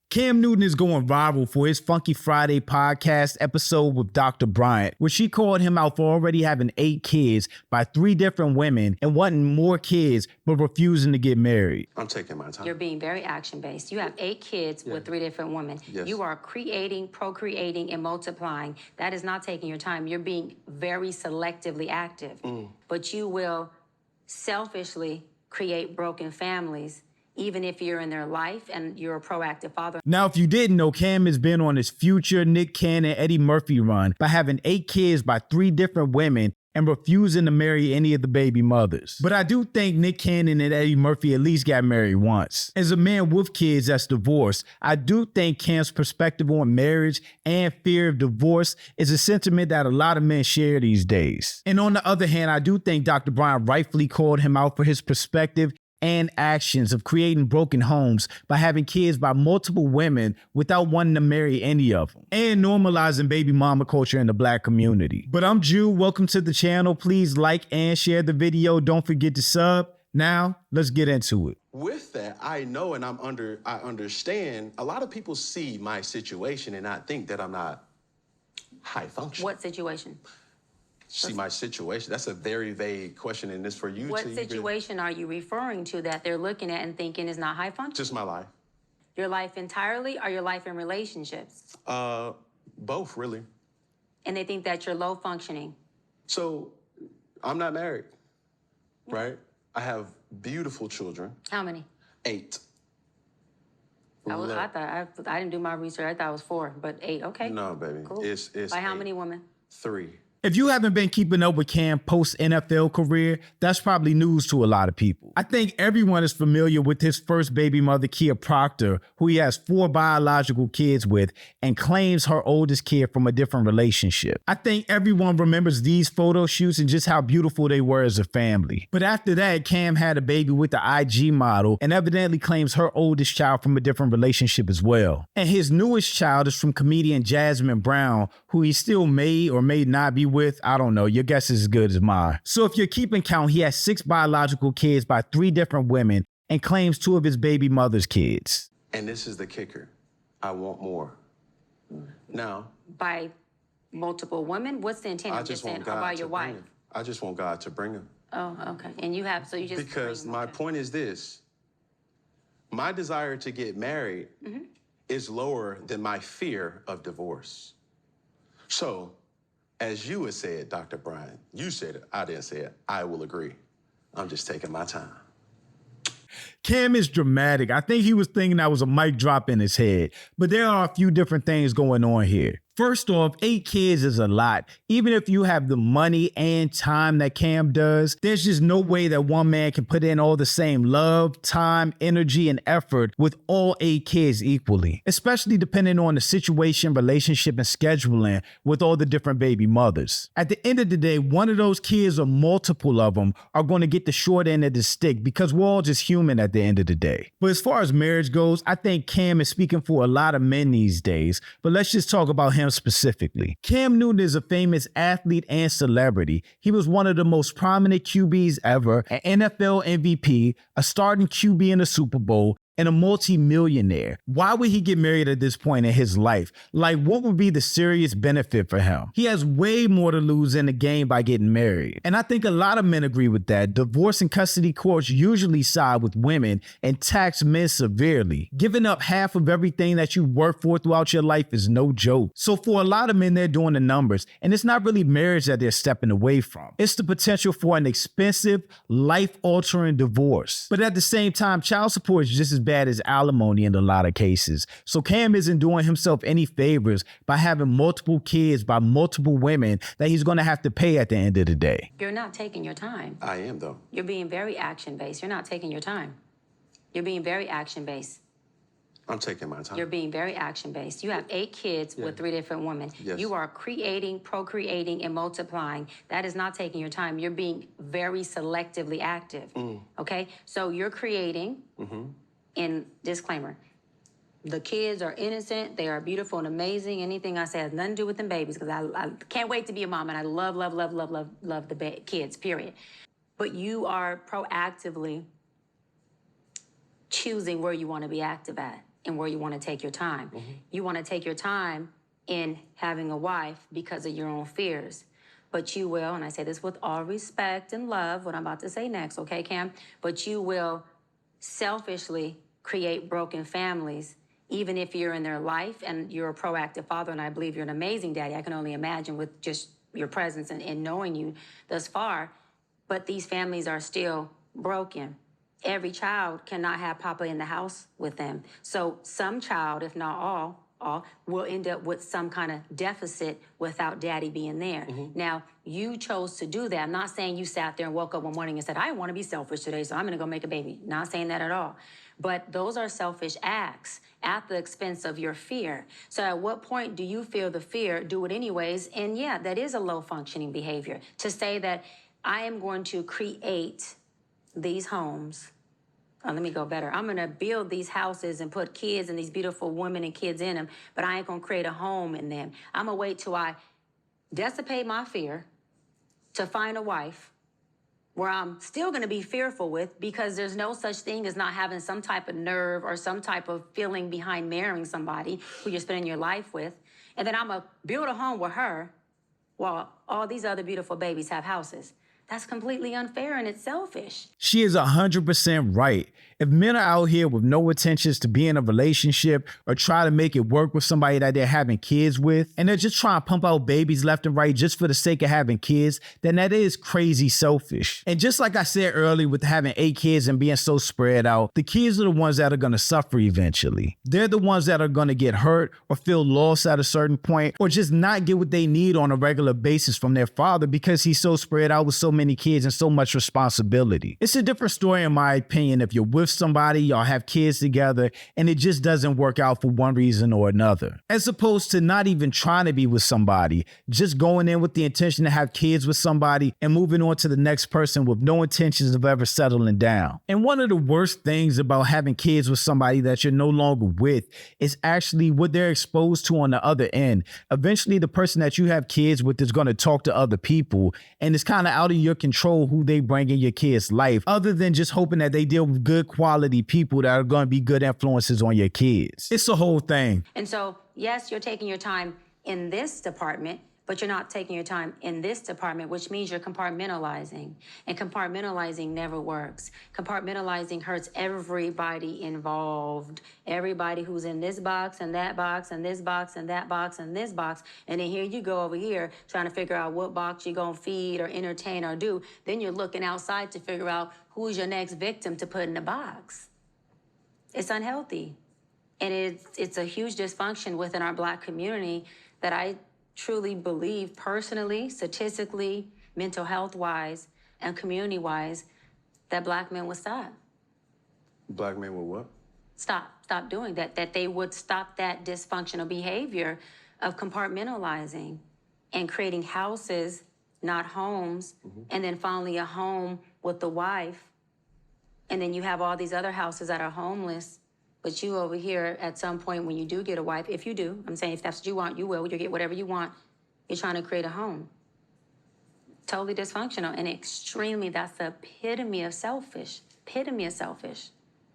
Cam Newton is going viral for his Funky Friday podcast episode with Dr. Bryant, where she called him out for already having 8 kids by 3 different women and wanting more kids but refusing to get married. I'm taking my time. You're being very action-based. You have 8 kids with 3 different women. Yes. You are creating, procreating, and multiplying. That is not taking your time. You're being very selectively active. But you will selfishly create broken families even if you're in their life and you're a proactive father. Now, if you didn't know, Cam has been on his Future, Nick Cannon, Eddie Murphy run by having 8 kids by 3 different women and refusing to marry any of the baby mothers. But I do think Nick Cannon and Eddie Murphy at least got married once. As a man with kids that's divorced, I do think Cam's perspective on marriage and fear of divorce is a sentiment that a lot of men share these days. And on the other hand, I do think Dr. Bryant rightfully called him out for his perspective and actions of creating broken homes by having kids by multiple women without wanting to marry any of them, and normalizing baby mama culture in the Black community. But I'm Jew, welcome to the channel. Please like and share the video. Don't forget to sub. Now, let's get into it. With that, I know and I understand a lot of people see my situation and I think that I'm not high functioning. What situation? See my situation? That's a very vague question, and this for you. What situation are you referring to that they're looking at and thinking is not high function? Just my life. Your life entirely or your life in relationships? Both, really. And they think that you're low functioning. So, I'm not married, right? I have beautiful children. How many? 8. I didn't do my research. I thought it was 4, but 8, okay. No, baby. Cool. It's By how 8. many women? 3. If you haven't been keeping up with Cam's post-NFL career, that's probably news to a lot of people. I think everyone is familiar with his first baby mother, Kia Proctor, who he has 4 biological kids with and claims her oldest kid from a different relationship. I think everyone remembers these photo shoots and just how beautiful they were as a family. But after that, Cam had a baby with the IG model and evidently claims her oldest child from a different relationship as well. And his newest child is from comedian Jasmine Brown, who he still may or may not be with. I don't know. Your guess is as good as mine. So if you're keeping count, he has 6 biological kids by 3 different women and claims 2 of his baby mother's kids. And this is the kicker. I want more. Now. By multiple women? What's the intent? I just want God about your to bring wife? him. I just want God to bring him. Oh, okay. And you have, so you just. Because my point is this. My desire to get married is lower than my fear of divorce. So, as you had said, Dr. Bryant, you said it, I didn't say it, I will agree. I'm just taking my time. Cam is dramatic. I think he was thinking that was a mic drop in his head, but there are a few different things going on here. First off, 8 kids is a lot. Even if you have the money and time that Cam does, there's just no way that one man can put in all the same love, time, energy, and effort with all 8 kids equally, especially depending on the situation, relationship, and scheduling with all the different baby mothers. At the end of the day, one of those kids or multiple of them are going to get the short end of the stick because we're all just human at the end of the day. But as far as marriage goes, I think Cam is speaking for a lot of men these days, but let's just talk about him specifically. Cam Newton is a famous athlete and celebrity. He was one of the most prominent QBs ever, an NFL MVP, a starting QB in the Super Bowl, and a multi-millionaire. Why would he get married at this point in his life? Like, what would be the serious benefit for him? He has way more to lose in the game by getting married. And I think a lot of men agree with that. Divorce and custody courts usually side with women and tax men severely. Giving up half of everything that you worked for throughout your life is no joke. So for a lot of men, they're doing the numbers, and it's not really marriage that they're stepping away from. It's the potential for an expensive, life-altering divorce. But at the same time, child support is just as bad as alimony in a lot of cases. So Cam isn't doing himself any favors by having multiple kids by multiple women that he's going to have to pay at the end of the day. You're not taking your time. I am, though. You're being very action-based. You're not taking your time. You're being very action-based. I'm taking my time. You're being very action-based. You have 8 kids with 3 different women. Yes. You are creating, procreating, and multiplying. That is not taking your time. You're being very selectively active, okay? So you're creating, and disclaimer, the kids are innocent, they are beautiful and amazing. Anything I say has nothing to do with them babies, because I can't wait to be a mom, and I love the kids, period. But you are proactively choosing where you want to be active at. in where you want to take your time. You want to take your time in having a wife because of your own fears. But you will, and I say this with all respect and love, what I'm about to say next, okay, Cam? But you will selfishly create broken families, even if you're in their life and you're a proactive father, and I believe you're an amazing daddy. I can only imagine with just your presence and knowing you thus far. But these families are still broken. Every child cannot have Papa in the house with them. So some child, if not all, will end up with some kind of deficit without daddy being there. Now, you chose to do that. I'm not saying you sat there and woke up one morning and said, I want to be selfish today, so I'm going to go make a baby. Not saying that at all. But those are selfish acts at the expense of your fear. So at what point do you feel the fear, do it anyways? And yeah, that is a low functioning behavior. To say that I am going to create these homes. Oh, let me go better. I'm going to build these houses and put kids and these beautiful women and kids in them, but I ain't going to create a home in them. I'm going to wait till I dissipate my fear to find a wife where I'm still going to be fearful with, because there's no such thing as not having some type of nerve or some type of feeling behind marrying somebody who you're spending your life with. And then I'm going to build a home with her while all these other beautiful babies have houses. That's completely unfair and it's selfish. She is 100% right. If men are out here with no intentions to be in a relationship or try to make it work with somebody that they're having kids with, and they're just trying to pump out babies left and right just for the sake of having kids, then that is crazy selfish. And just like I said earlier with having 8 kids and being so spread out, the kids are the ones that are going to suffer eventually. They're the ones that are going to get hurt or feel lost at a certain point, or just not get what they need on a regular basis from their father because he's so spread out with so many kids and so much responsibility. It's a different story in my opinion if you're with somebody, y'all have kids together, and it just doesn't work out for one reason or another. As opposed to not even trying to be with somebody, just going in with the intention to have kids with somebody and moving on to the next person with no intentions of ever settling down. And one of the worst things about having kids with somebody that you're no longer with is actually what they're exposed to on the other end. Eventually, the person that you have kids with is going to talk to other people, and it's kind of out of your control who they bring in your kid's life, other than just hoping that they deal with good quality people that are going to be good influences on your kids. It's the whole thing. And so, yes, you're taking your time in this department, but you're not taking your time in this department, which means you're compartmentalizing. And compartmentalizing never works. Compartmentalizing hurts everybody involved. Everybody who's in this box and that box and this box and that box and this box. And then here you go over here trying to figure out what box you're going to feed or entertain or do. Then you're looking outside to figure out who's your next victim to put in the box. It's unhealthy. And it's a huge dysfunction within our Black community that I truly believe personally, statistically, mental health-wise, and community-wise, that Black men would stop. Black men will what? Stop doing that, that they would stop that dysfunctional behavior of compartmentalizing and creating houses, not homes, and then finally a home with the wife, and then you have all these other houses that are homeless. But you over here, at some point when you do get a wife, if you do, I'm saying if that's what you want, you will. You'll get whatever you want. You're trying to create a home. Totally dysfunctional and extremely, that's the epitome of selfish. Epitome of selfish.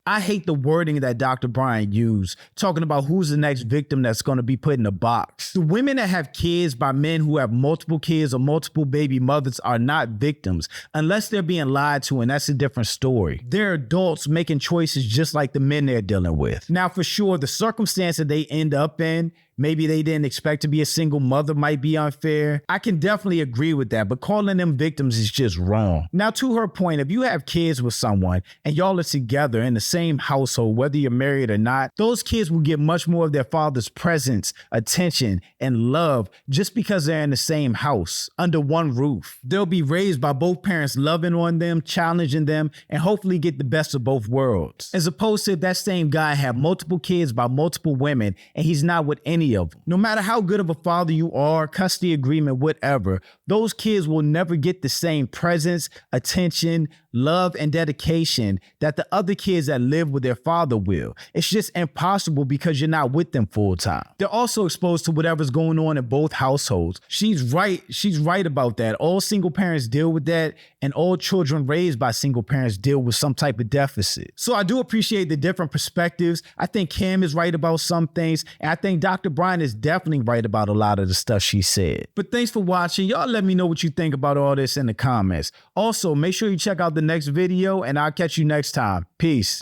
I hate the wording that Dr. Bryant used, talking about who's the next victim that's going to be put in a box. The women that have kids by men who have multiple kids or multiple baby mothers are not victims, unless they're being lied to, and that's a different story. They're adults making choices just like the men they're dealing with. Now, for sure, the circumstance that they end up in, maybe they didn't expect to be a single mother, might be unfair. I can definitely agree with that, but calling them victims is just wrong. Now, to her point, if you have kids with someone and y'all are together in the same household, whether you're married or not, those kids will get much more of their father's presence, attention, and love just because they're in the same house, under one roof. They'll be raised by both parents loving on them, challenging them, and hopefully get the best of both worlds. As opposed to if that same guy had multiple kids by multiple women and he's not with any of them. No matter how good of a father you are, custody agreement, whatever, those kids will never get the same presence, attention, love, and dedication that the other kids that live with their father will. It's just impossible because you're not with them full time. They're also exposed to whatever's going on in both households. She's right about that. All single parents deal with that, and all children raised by single parents deal with some type of deficit. So I do appreciate the different perspectives. I think Cam is right about some things, and I think Dr. Bryant is definitely right about a lot of the stuff she said. But thanks for watching. Y'all let me know what you think about all this in the comments. Also, make sure you check out the next video, and I'll catch you next time. Peace.